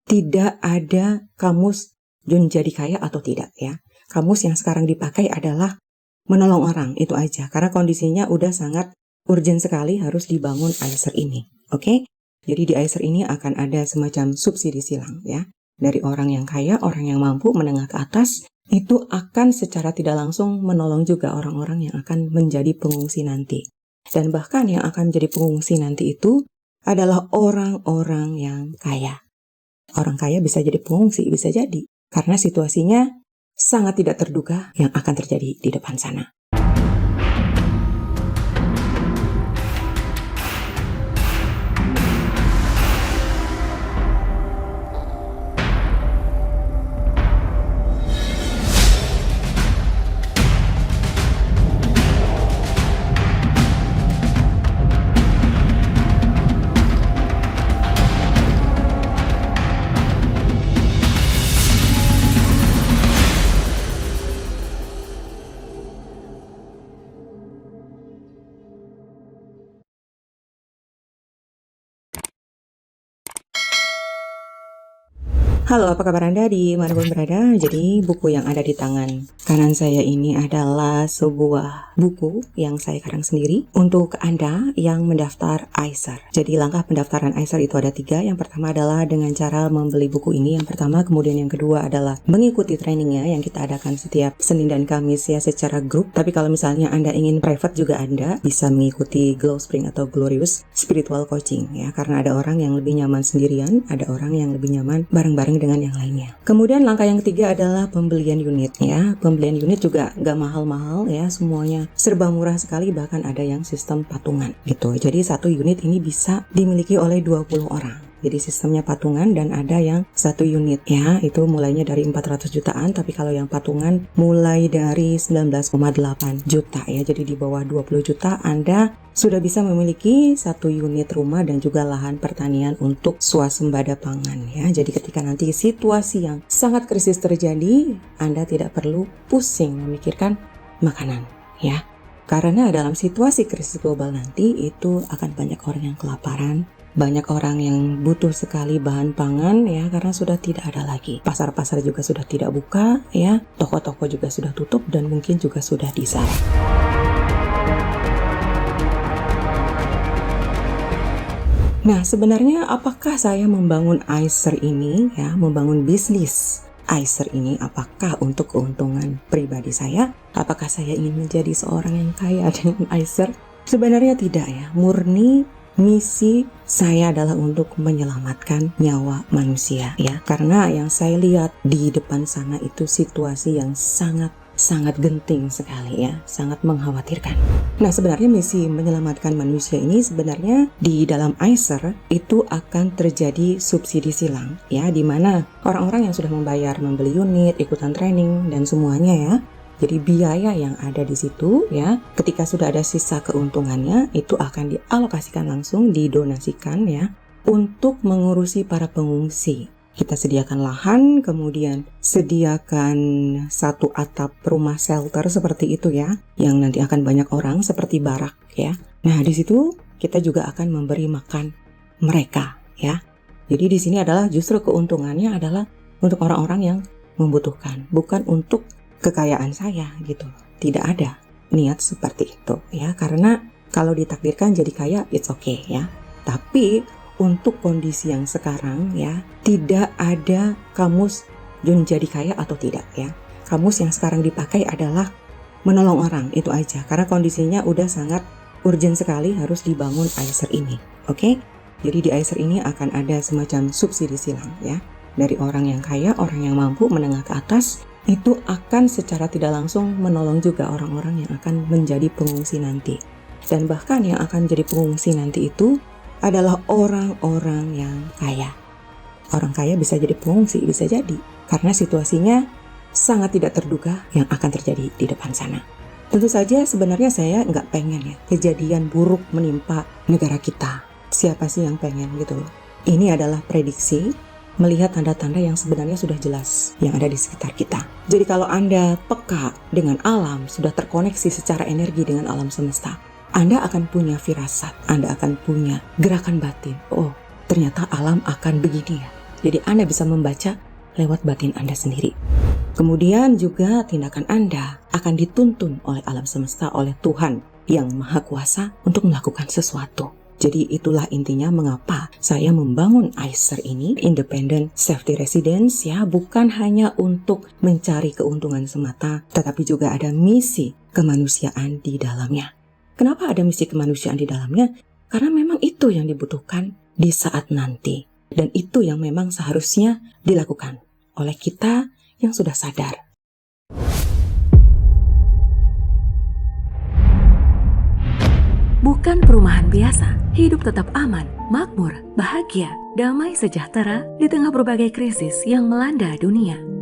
tidak ada kamus menjadi kaya atau tidak ya. Kamus yang sekarang dipakai adalah menolong orang, itu aja. Karena kondisinya udah sangat urgent sekali harus dibangun ICER ini. Oke? Jadi di ICER ini akan ada semacam subsidi silang ya. Dari orang yang kaya, orang yang mampu, menengah ke atas, itu akan secara tidak langsung menolong juga orang-orang yang akan menjadi pengungsi nanti. Dan bahkan yang akan menjadi pengungsi nanti itu adalah orang-orang yang kaya. Orang kaya bisa jadi pengungsi, bisa jadi. Karena situasinya sangat tidak terduga yang akan terjadi di depan sana. Halo, apa kabar Anda di manapun berada? Jadi buku yang ada di tangan kanan saya ini adalah sebuah buku yang saya karang sendiri untuk Anda yang mendaftar ICER. Jadi langkah pendaftaran ICER itu ada 3. Yang pertama adalah dengan cara membeli buku ini. Yang pertama, kemudian yang kedua adalah mengikuti trainingnya yang kita adakan setiap Senin dan Kamis ya secara grup. Tapi kalau misalnya Anda ingin private juga Anda bisa mengikuti Glow Spring atau Glorious Spiritual Coaching ya. Karena ada orang yang lebih nyaman sendirian, ada orang yang lebih nyaman bareng-bareng dengan yang lainnya. Kemudian langkah yang ketiga adalah pembelian unit ya. Pembelian unit juga gak mahal-mahal ya, semuanya serba murah sekali, bahkan ada yang sistem patungan gitu. Jadi satu unit ini bisa dimiliki oleh 20 orang. Jadi sistemnya patungan dan ada yang satu unit ya, itu mulainya dari 400 jutaan, tapi kalau yang patungan mulai dari 19,8 juta ya. Jadi di bawah 20 juta Anda sudah bisa memiliki satu unit rumah dan juga lahan pertanian untuk swasembada pangan ya. Jadi ketika nanti situasi yang sangat krisis terjadi, Anda tidak perlu pusing memikirkan makanan ya. Karena dalam situasi krisis global nanti itu akan banyak orang yang kelaparan, banyak orang yang butuh sekali bahan pangan ya, karena sudah tidak ada lagi. Pasar-pasar juga sudah tidak buka ya, toko-toko juga sudah tutup dan mungkin juga sudah disarang. Nah, sebenarnya apakah saya membangun ICER ini ya, membangun bisnis ICER ini apakah untuk keuntungan pribadi saya? Apakah saya ingin menjadi seorang yang kaya dengan ICER? Sebenarnya tidak ya, murni misi saya adalah untuk menyelamatkan nyawa manusia ya. Karena yang saya lihat di depan sana itu situasi yang sangat genting sekali ya, sangat mengkhawatirkan. Nah, sebenarnya misi menyelamatkan manusia ini sebenarnya di dalam ICER itu akan terjadi subsidi silang ya, di mana orang-orang yang sudah membayar membeli unit, ikutan training dan semuanya ya. Jadi biaya yang ada di situ ya, ketika sudah ada sisa keuntungannya itu akan dialokasikan langsung, didonasikan ya untuk mengurusi para pengungsi. Kita sediakan lahan, kemudian sediakan satu atap rumah shelter seperti itu ya, yang nanti akan banyak orang seperti barak ya. Nah, di situ kita juga akan memberi makan mereka ya. Jadi di sini adalah justru keuntungannya adalah untuk orang-orang yang membutuhkan, bukan untuk kekayaan saya gitu. Tidak ada niat seperti itu ya, karena kalau ditakdirkan jadi kaya it's okay ya. Tapi untuk kondisi yang sekarang ya, tidak ada kamus menjadi kaya atau tidak ya. Kamus yang sekarang dipakai adalah menolong orang, itu aja. Karena kondisinya udah sangat urgent sekali harus dibangun ICER ini. Oke? Jadi di ICER ini akan ada semacam subsidi silang ya. Dari orang yang kaya, orang yang mampu, menengah ke atas, itu akan secara tidak langsung menolong juga orang-orang yang akan menjadi pengungsi nanti. Dan bahkan yang akan menjadi pengungsi nanti itu adalah orang-orang yang kaya. Orang kaya bisa jadi pengungsi, bisa jadi. Karena situasinya sangat tidak terduga yang akan terjadi di depan sana. Tentu saja sebenarnya saya nggak pengen ya kejadian buruk menimpa negara kita. Siapa sih yang pengen gitu loh. Ini adalah prediksi melihat tanda-tanda yang sebenarnya sudah jelas yang ada di sekitar kita. Jadi kalau Anda peka dengan alam, sudah terkoneksi secara energi dengan alam semesta, Anda akan punya firasat, Anda akan punya gerakan batin. Oh, ternyata alam akan begini ya. Jadi Anda bisa membaca lewat batin Anda sendiri. Kemudian juga tindakan Anda akan dituntun oleh alam semesta, oleh Tuhan yang Maha Kuasa untuk melakukan sesuatu. Jadi itulah intinya mengapa saya membangun ICER ini, Independent Safety Residence, ya, bukan hanya untuk mencari keuntungan semata, tetapi juga ada misi kemanusiaan di dalamnya. Kenapa ada misi kemanusiaan di dalamnya? Karena memang itu yang dibutuhkan di saat nanti. Dan itu yang memang seharusnya dilakukan oleh kita yang sudah sadar. Bukan perumahan biasa, hidup tetap aman, makmur, bahagia, damai sejahtera di tengah berbagai krisis yang melanda dunia.